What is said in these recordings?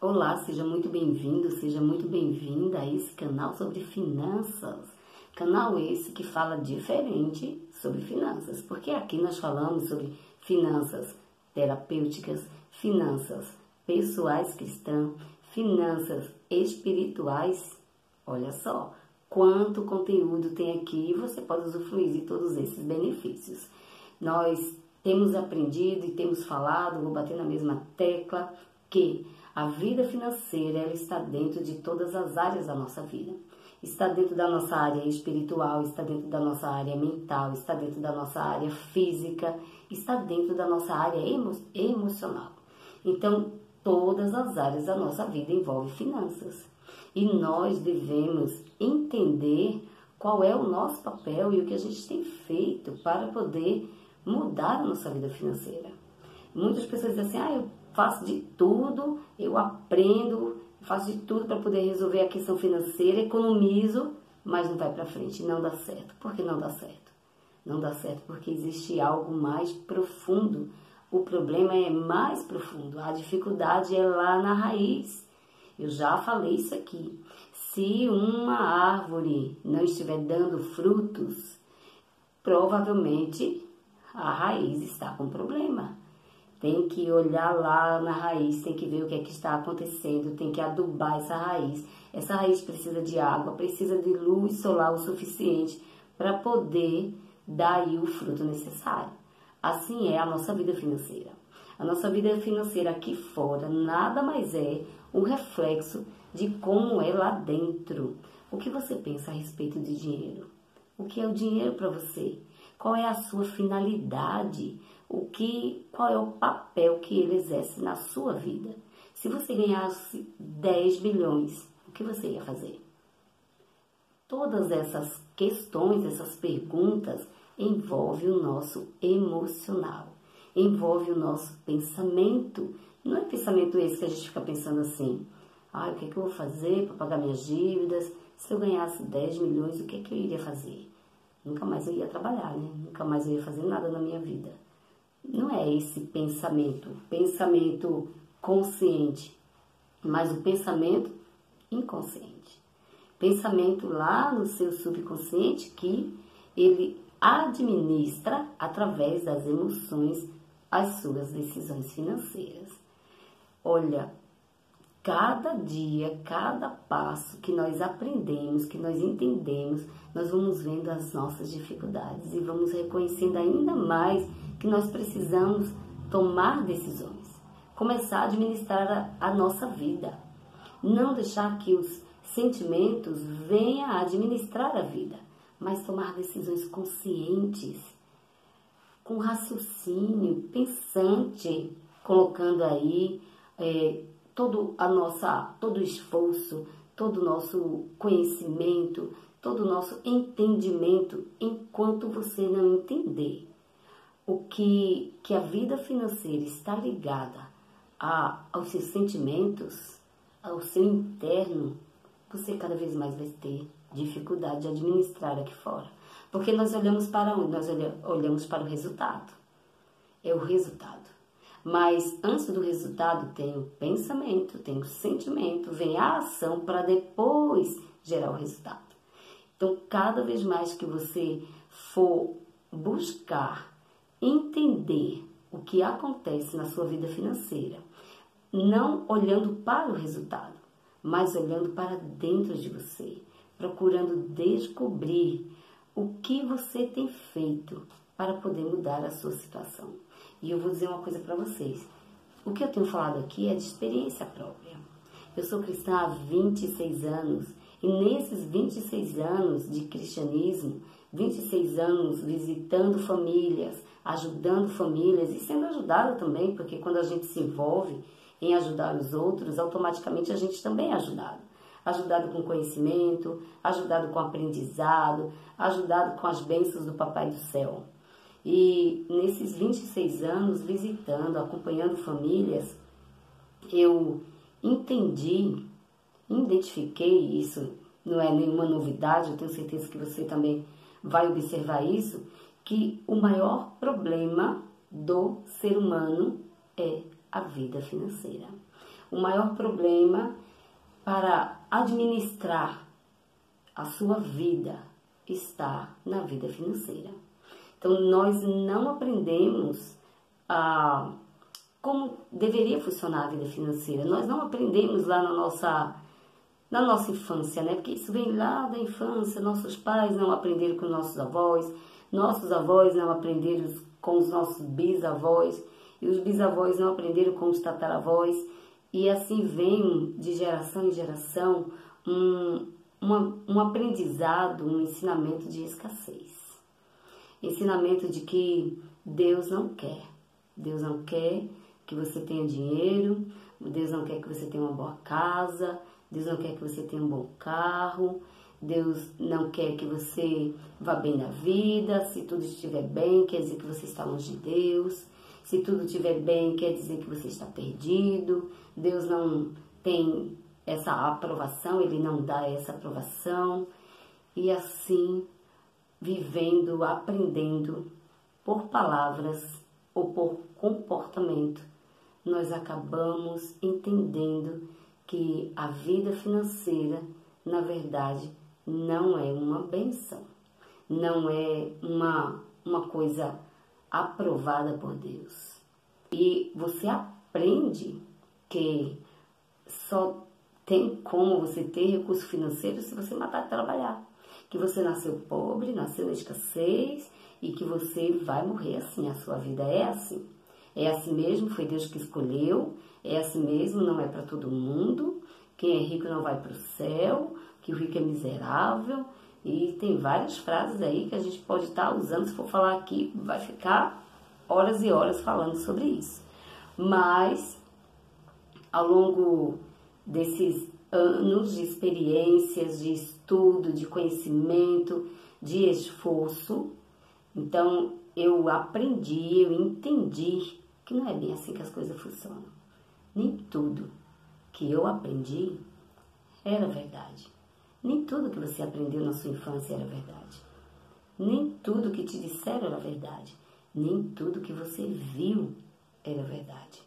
Olá, seja muito bem-vindo, seja muito bem-vinda a esse canal sobre finanças. Canal esse que fala diferente sobre finanças, porque aqui nós falamos sobre finanças terapêuticas, finanças pessoais cristãs, finanças espirituais. Olha só quanto conteúdo tem aqui e você pode usufruir de todos esses benefícios. Nós temos aprendido e temos falado, vou bater na mesma tecla, que a vida financeira ela está dentro de todas as áreas da nossa vida. Está dentro da nossa área espiritual, está dentro da nossa área mental, está dentro da nossa área física, está dentro da nossa área emocional. Então, todas as áreas da nossa vida envolvem finanças. E nós devemos entender qual é o nosso papel e o que a gente tem feito para poder mudar a nossa vida financeira. Muitas pessoas dizem assim, eu faço de tudo, eu aprendo, faço de tudo para poder resolver a questão financeira, economizo, mas não vai para frente, não dá certo. Por que não dá certo? Não dá certo porque existe algo mais profundo. O problema é mais profundo, a dificuldade é lá na raiz. Eu já falei isso aqui. Se uma árvore não estiver dando frutos, provavelmente a raiz está com problema. Tem que olhar lá na raiz, tem que ver o que é que está acontecendo, tem que adubar essa raiz. Essa raiz precisa de água, precisa de luz solar o suficiente para poder dar aí o fruto necessário. Assim é a nossa vida financeira. A nossa vida financeira aqui fora nada mais é um reflexo de como é lá dentro. O que você pensa a respeito de dinheiro? O que é o dinheiro para você? Qual é a sua finalidade? Qual é o papel que ele exerce na sua vida? Se você ganhasse 10 bilhões, o que você ia fazer? Todas essas questões, essas perguntas, envolvem o nosso emocional, envolve o nosso pensamento. Não é pensamento esse que a gente fica pensando assim, o que é que eu vou fazer para pagar minhas dívidas? Se eu ganhasse 10 milhões, o que é que eu iria fazer? Nunca mais eu ia trabalhar, né? Nunca mais eu ia fazer nada na minha vida. Não é esse pensamento consciente, mas o pensamento inconsciente. Pensamento lá no seu subconsciente que ele administra através das emoções as suas decisões financeiras. Olha, cada dia, cada passo que nós aprendemos, que nós entendemos, nós vamos vendo as nossas dificuldades e vamos reconhecendo ainda mais que nós precisamos tomar decisões, começar a administrar a nossa vida, não deixar que os sentimentos venham a administrar a vida, mas tomar decisões conscientes, com raciocínio, pensante, colocando aí todo o esforço, todo o nosso conhecimento, todo o nosso entendimento, enquanto você não entender que a vida financeira está ligada aos seus sentimentos, ao seu interno, você cada vez mais vai ter dificuldade de administrar aqui fora. Porque nós olhamos para onde? Nós olhamos para o resultado. É o resultado. Mas antes do resultado tem o pensamento, tem o sentimento, vem a ação para depois gerar o resultado. Então, cada vez mais que você for buscar entender o que acontece na sua vida financeira, não olhando para o resultado, mas olhando para dentro de você, procurando descobrir o que você tem feito para poder mudar a sua situação. E eu vou dizer uma coisa para vocês. O que eu tenho falado aqui é de experiência própria. Eu sou cristã há 26 anos e nesses 26 anos de cristianismo, 26 anos visitando famílias, ajudando famílias e sendo ajudada também, porque quando a gente se envolve em ajudar os outros, automaticamente a gente também é ajudado. Ajudado com conhecimento, ajudado com aprendizado, ajudado com as bênçãos do Papai do Céu. E nesses 26 anos visitando, acompanhando famílias, eu identifiquei isso, não é nenhuma novidade, eu tenho certeza que você também vai observar isso, que o maior problema do ser humano é a vida financeira. o maior problema para administrar a sua vida está na vida financeira. Então, nós não aprendemos como deveria funcionar a vida financeira. Nós não aprendemos lá na nossa infância, né? Porque isso vem lá da infância. Nossos pais não aprenderam com nossos avós não aprenderam com os nossos bisavós, e os bisavós não aprenderam com os tataravós, e assim vem de geração em geração um aprendizado, um ensinamento de escassez. Ensinamento de que Deus não quer. Deus não quer que você tenha dinheiro, Deus não quer que você tenha uma boa casa, Deus não quer que você tenha um bom carro, Deus não quer que você vá bem na vida. Se tudo estiver bem, quer dizer que você está longe de Deus. Se tudo estiver bem, quer dizer que você está perdido. Deus não tem essa aprovação, Ele não dá essa aprovação. E assim, vivendo, aprendendo por palavras ou por comportamento, nós acabamos entendendo que a vida financeira, na verdade, não é uma bênção, não é uma coisa aprovada por Deus. E você aprende que só tem como você ter recurso financeiro se você matar de trabalhar. Que você nasceu pobre, nasceu na escassez e que você vai morrer assim. A sua vida é assim. É assim mesmo, foi Deus que escolheu. É assim mesmo, não é para todo mundo. Quem é rico não vai para o céu, que o rico é miserável. E tem várias frases aí que a gente pode estar usando. Se for falar aqui, vai ficar horas e horas falando sobre isso. Mas, ao longo desses anos de experiências, de estudo, de conhecimento, de esforço, então eu aprendi, eu entendi que não é bem assim que as coisas funcionam. Nem tudo que eu aprendi era verdade. Nem tudo que você aprendeu na sua infância era verdade. Nem tudo que te disseram era verdade. Nem tudo que você viu era verdade.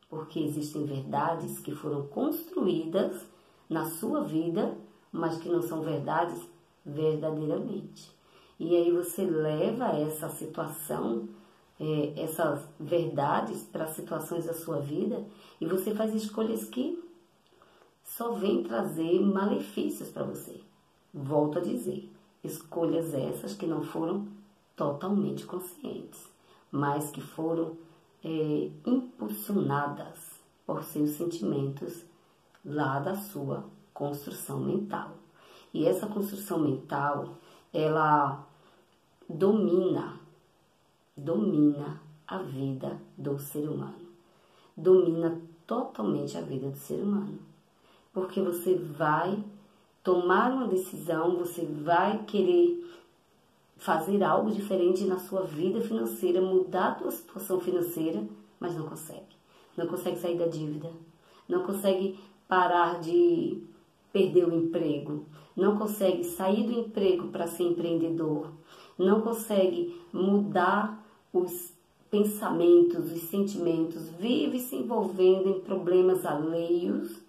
Porque existem verdades que foram construídas na sua vida, mas que não são verdades verdadeiramente. E aí você leva essa situação, essas verdades para situações da sua vida e você faz escolhas que só vêm trazer malefícios para você. Volto a dizer, escolhas essas que não foram totalmente conscientes, mas que foram impulsionadas por seus sentimentos lá da sua construção mental. E essa construção mental, ela domina a vida do ser humano. Domina totalmente a vida do ser humano. Porque você vai tomar uma decisão, você vai querer fazer algo diferente na sua vida financeira, mudar a sua situação financeira, mas não consegue. Não consegue sair da dívida, não consegue parar de perder o emprego, não consegue sair do emprego para ser empreendedor, não consegue mudar os pensamentos, os sentimentos, vive se envolvendo em problemas alheios,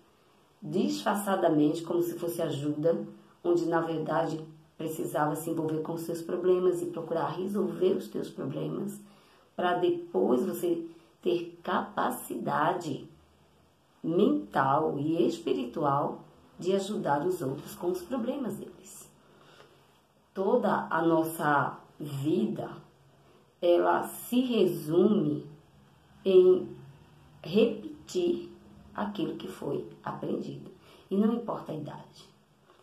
disfarçadamente, como se fosse ajuda, onde na verdade precisava se envolver com os seus problemas e procurar resolver os teus problemas, para depois você ter capacidade mental e espiritual de ajudar os outros com os problemas deles. Toda a nossa vida, ela se resume em repetir aquilo que foi aprendido. E não importa a idade.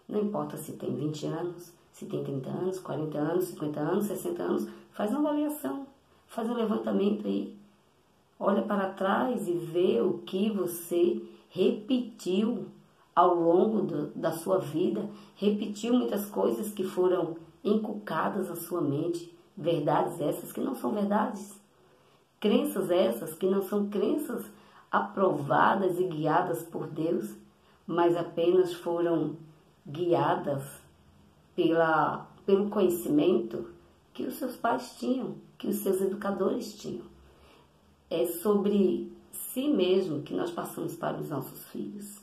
Não importa se tem 20 anos, se tem 30 anos, 40 anos, 50 anos, 60 anos. Faz uma avaliação, faz um levantamento aí. Olha para trás e vê o que você repetiu ao longo da sua vida. Repetiu muitas coisas que foram inculcadas na sua mente. Verdades essas que não são verdades. Crenças essas que não são crenças aprovadas e guiadas por Deus, mas apenas foram guiadas pelo conhecimento que os seus pais tinham, que os seus educadores tinham. É sobre si mesmo que nós passamos para os nossos filhos.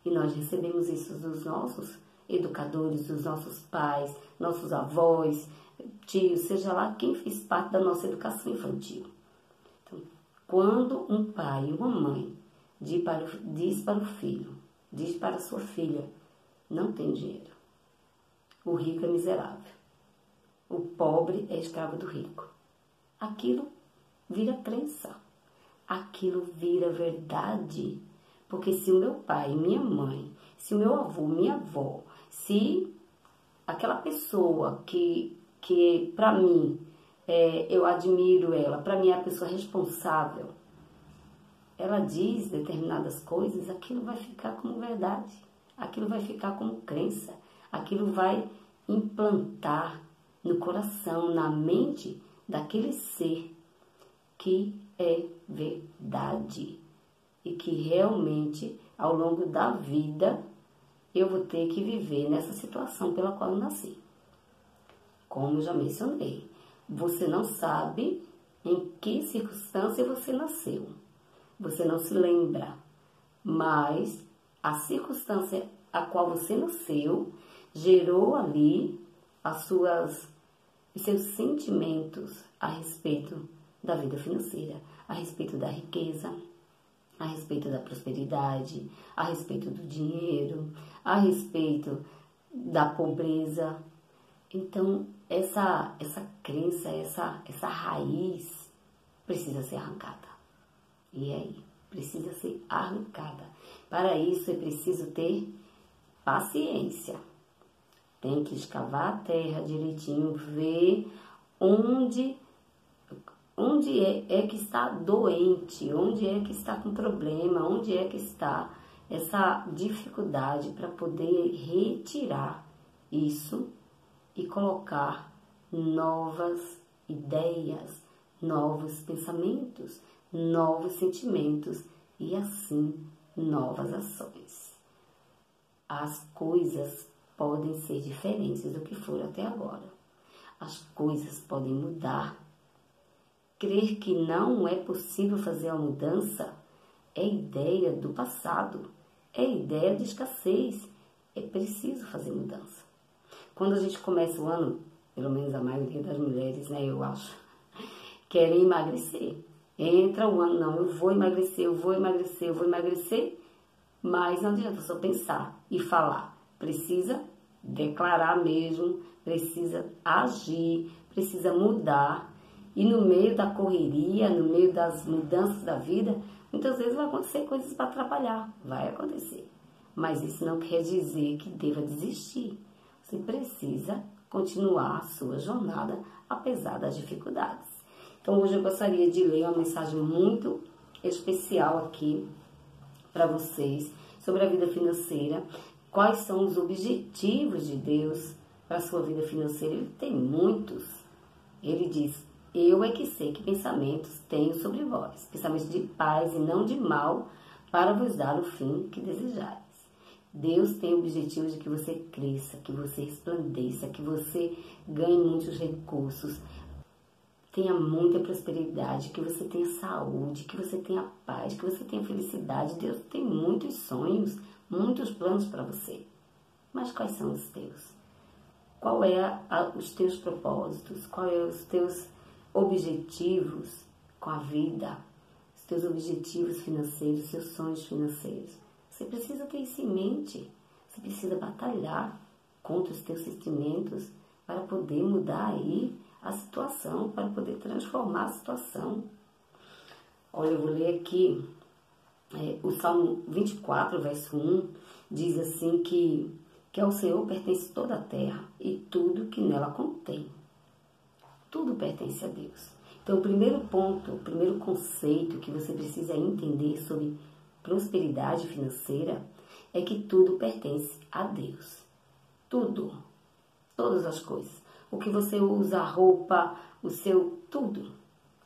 E nós recebemos isso dos nossos educadores, dos nossos pais, nossos avós, tios, seja lá quem fez parte da nossa educação infantil. Então, quando um pai e uma mãe diz para o filho, diz para a sua filha, não tem dinheiro, o rico é miserável, o pobre é escravo do rico, aquilo vira crença, aquilo vira verdade. Porque se o meu pai, minha mãe, se o meu avô, minha avó, se aquela pessoa que para mim, eu admiro ela, para mim é a pessoa responsável, ela diz determinadas coisas, aquilo vai ficar como verdade, aquilo vai ficar como crença, aquilo vai implantar no coração, na mente daquele ser que é verdade. E que realmente, ao longo da vida, eu vou ter que viver nessa situação pela qual eu nasci. Como já mencionei, você não sabe em que circunstância você nasceu. Você não se lembra, mas a circunstância a qual você nasceu gerou ali os seus sentimentos a respeito da vida financeira, a respeito da riqueza, a respeito da prosperidade, a respeito do dinheiro, a respeito da pobreza. Então, essa crença, essa raiz precisa ser arrancada. E aí, precisa ser arrancada. Para isso, é preciso ter paciência. Tem que escavar a terra direitinho, ver onde é que está doente, onde é que está com problema, onde é que está essa dificuldade para poder retirar isso e colocar novas ideias, novos pensamentos, novos sentimentos e assim novas ações. As coisas podem ser diferentes do que foram até agora. As coisas podem mudar. Crer que não é possível fazer a mudança é ideia do passado, é ideia de escassez. É preciso fazer mudança. Quando a gente começa o ano, pelo menos a maioria das mulheres, né, eu acho, querem emagrecer. Entra o ano, não, eu vou emagrecer, mas não adianta só pensar e falar. Precisa declarar mesmo, precisa agir, precisa mudar. E no meio da correria, no meio das mudanças da vida, muitas vezes vai acontecer coisas para atrapalhar. Vai acontecer. Mas isso não quer dizer que deva desistir. Você precisa continuar a sua jornada, apesar das dificuldades. Então, hoje eu gostaria de ler uma mensagem muito especial aqui para vocês sobre a vida financeira. Quais são os objetivos de Deus para a sua vida financeira? Ele tem muitos. Ele diz: eu é que sei que pensamentos tenho sobre vós, pensamentos de paz e não de mal, para vos dar o fim que desejais. Deus tem o objetivo de que você cresça, que você resplandeça, que você ganhe muitos recursos, tenha muita prosperidade, que você tenha saúde, que você tenha paz, que você tenha felicidade. Deus tem muitos sonhos, muitos planos para você. Mas quais são os teus? Qual é os teus propósitos? Quais são os teus objetivos com a vida? Os teus objetivos financeiros, seus sonhos financeiros? Você precisa ter isso em mente. Você precisa batalhar contra os teus sentimentos para poder mudar aí a situação, para poder transformar a situação. Olha, eu vou ler aqui o Salmo 24, verso 1, diz assim que ao Senhor pertence toda a terra e tudo que nela contém. Tudo pertence a Deus. Então, o primeiro ponto, o primeiro conceito que você precisa entender sobre prosperidade financeira é que tudo pertence a Deus. Tudo. Todas as coisas. O que você usa, a roupa, o seu tudo.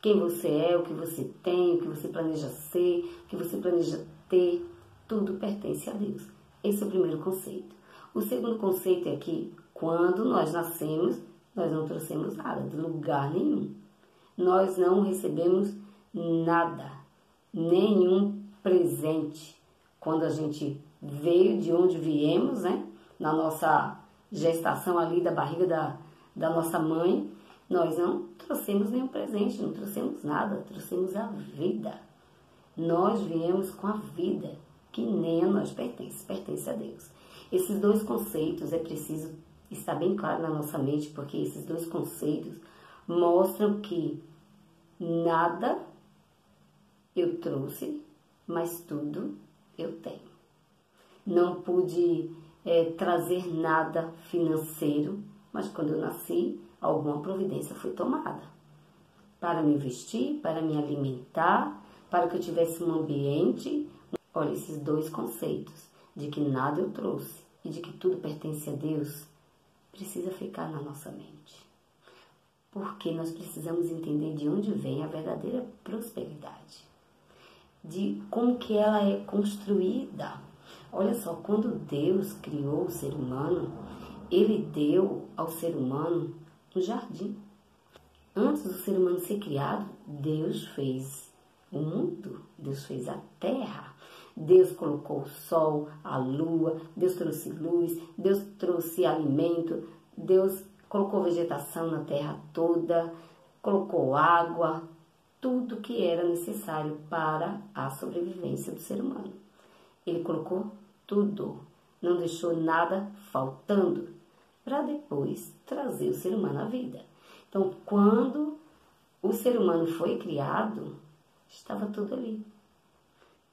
Quem você é, o que você tem, o que você planeja ser, o que você planeja ter, tudo pertence a Deus. Esse é o primeiro conceito. O segundo conceito é que quando nós nascemos, nós não trouxemos nada, de lugar nenhum. Nós não recebemos nada. nenhum presente. Quando a gente veio de onde viemos, né? Na nossa gestação ali da barriga da nossa mãe, nós não trouxemos nenhum presente, não trouxemos nada, trouxemos a vida. Nós viemos com a vida, que nem a nós pertence, pertence a Deus. Esses dois conceitos é preciso estar bem claro na nossa mente, porque esses dois conceitos mostram que nada eu trouxe, mas tudo eu tenho. Não pude trazer nada financeiro, mas quando eu nasci, alguma providência foi tomada para me vestir, para me alimentar, para que eu tivesse um ambiente. Olha, esses dois conceitos, de que nada eu trouxe e de que tudo pertence a Deus, precisa ficar na nossa mente. Porque nós precisamos entender de onde vem a verdadeira prosperidade, de como que ela é construída. Olha só, quando Deus criou o ser humano, Ele deu ao ser humano um jardim. Antes do ser humano ser criado, Deus fez o mundo, Deus fez a terra, Deus colocou o sol, a lua, Deus trouxe luz, Deus trouxe alimento, Deus colocou vegetação na terra toda, colocou água, tudo que era necessário para a sobrevivência do ser humano. Ele colocou tudo, não deixou nada faltando, para depois trazer o ser humano à vida. Então, quando o ser humano foi criado, estava tudo ali,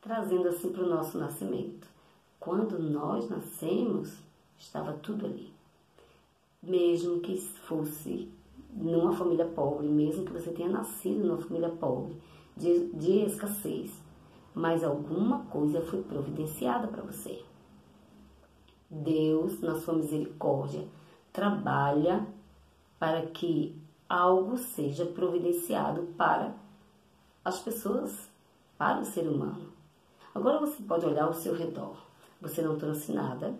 trazendo assim para o nosso nascimento. Quando nós nascemos, estava tudo ali. Mesmo que fosse numa família pobre, mesmo que você tenha nascido numa família pobre, de escassez, mas alguma coisa foi providenciada para você. Deus, na sua misericórdia, trabalha para que algo seja providenciado para as pessoas, para o ser humano. Agora você pode olhar ao seu redor. Você não trouxe nada,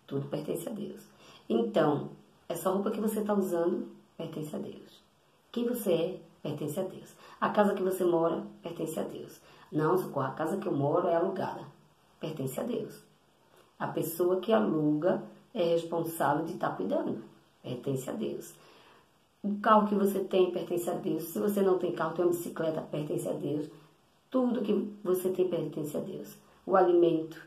tudo pertence a Deus. Então, essa roupa que você está usando pertence a Deus. Quem você é, pertence a Deus. A casa que você mora, pertence a Deus. Não, socorro, a casa que eu moro é alugada, pertence a Deus. A pessoa que aluga é responsável de estar cuidando, pertence a Deus. O carro que você tem pertence a Deus. Se você não tem carro, tem uma bicicleta, pertence a Deus. Tudo que você tem pertence a Deus. O alimento,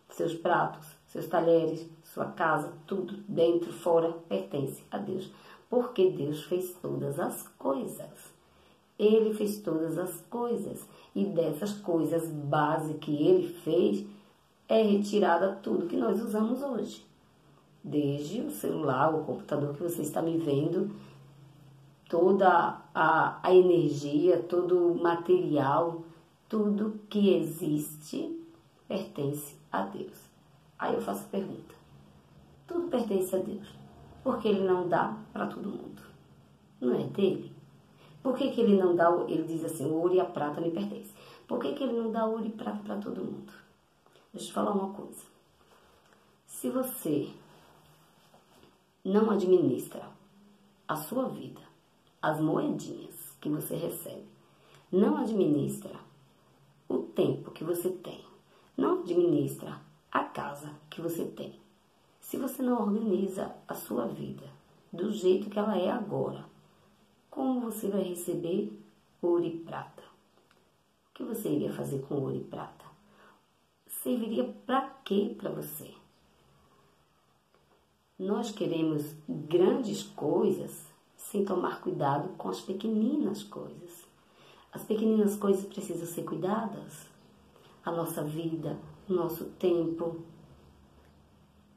seus pratos, seus talheres, sua casa, tudo, dentro, fora, pertence a Deus. Porque Deus fez todas as coisas. Ele fez todas as coisas. E dessas coisas base que Ele fez, é retirada tudo que nós usamos hoje. Desde o celular, o computador que você está me vendo, toda a energia, todo o material, tudo que existe pertence a Deus. Aí eu faço a pergunta: tudo pertence a Deus, por que Ele não dá para todo mundo? Não é dele? Por que Ele não dá, Ele diz assim, o ouro e a prata me pertencem. Por que Ele não dá ouro e prata para todo mundo? Deixa eu te falar uma coisa. Se você não administra a sua vida, as moedinhas que você recebe, não administra o tempo que você tem, não administra a casa que você tem, se você não organiza a sua vida do jeito que ela é agora, como você vai receber ouro e prata? O que você iria fazer com ouro e prata? Serviria para quê para você? Nós queremos grandes coisas sem tomar cuidado com as pequeninas coisas. As pequeninas coisas precisam ser cuidadas. A nossa vida, o nosso tempo,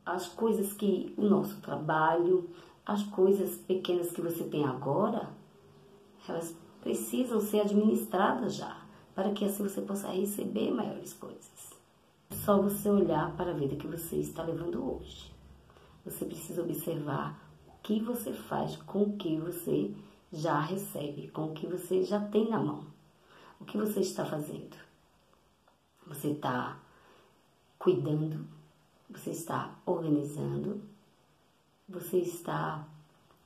as coisas que, o nosso trabalho, as coisas pequenas que você tem agora, elas precisam ser administradas já, para que assim você possa receber maiores coisas. É só você olhar para a vida que você está levando hoje. Você precisa observar o que você faz com o que você já recebe, com o que você já tem na mão. O que você está fazendo? Você está cuidando? Você está organizando? Você está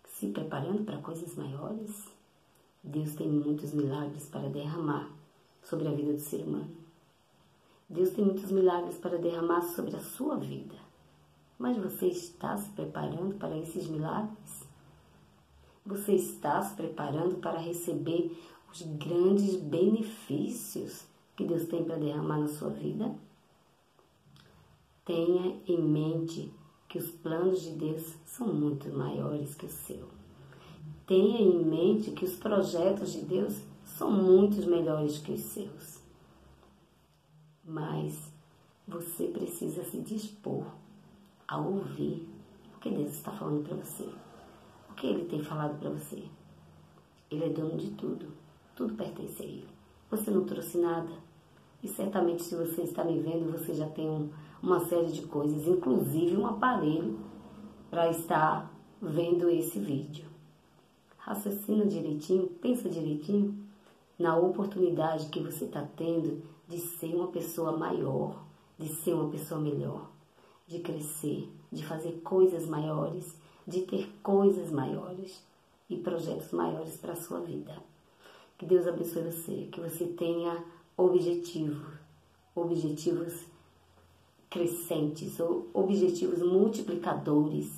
se preparando para coisas maiores? Deus tem muitos milagres para derramar sobre a vida do ser humano. Deus tem muitos milagres para derramar sobre a sua vida. Mas você está se preparando para esses milagres? Você está se preparando para receber os grandes benefícios que Deus tem para derramar na sua vida? Tenha em mente que os planos de Deus são muito maiores que o seu. Tenha em mente que os projetos de Deus são muito melhores que os seus. Mas você precisa se dispor a ouvir o que Deus está falando para você. O que Ele tem falado para você. Ele é dono de tudo. Tudo pertence a Ele. Você não trouxe nada. E certamente, se você está me vendo, você já tem uma série de coisas, inclusive um aparelho para estar vendo esse vídeo. Raciocina direitinho, pensa direitinho na oportunidade que você está tendo de ser uma pessoa maior, de ser uma pessoa melhor, de crescer, de fazer coisas maiores, de ter coisas maiores e projetos maiores para a sua vida. Que Deus abençoe você, que você tenha objetivos crescentes, objetivos multiplicadores,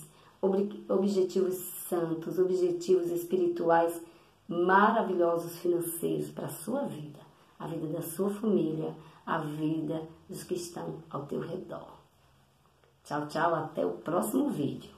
objetivos santos, objetivos espirituais maravilhosos financeiros para a sua vida, a vida da sua família, a vida dos que estão ao teu redor. Tchau, tchau, até o próximo vídeo.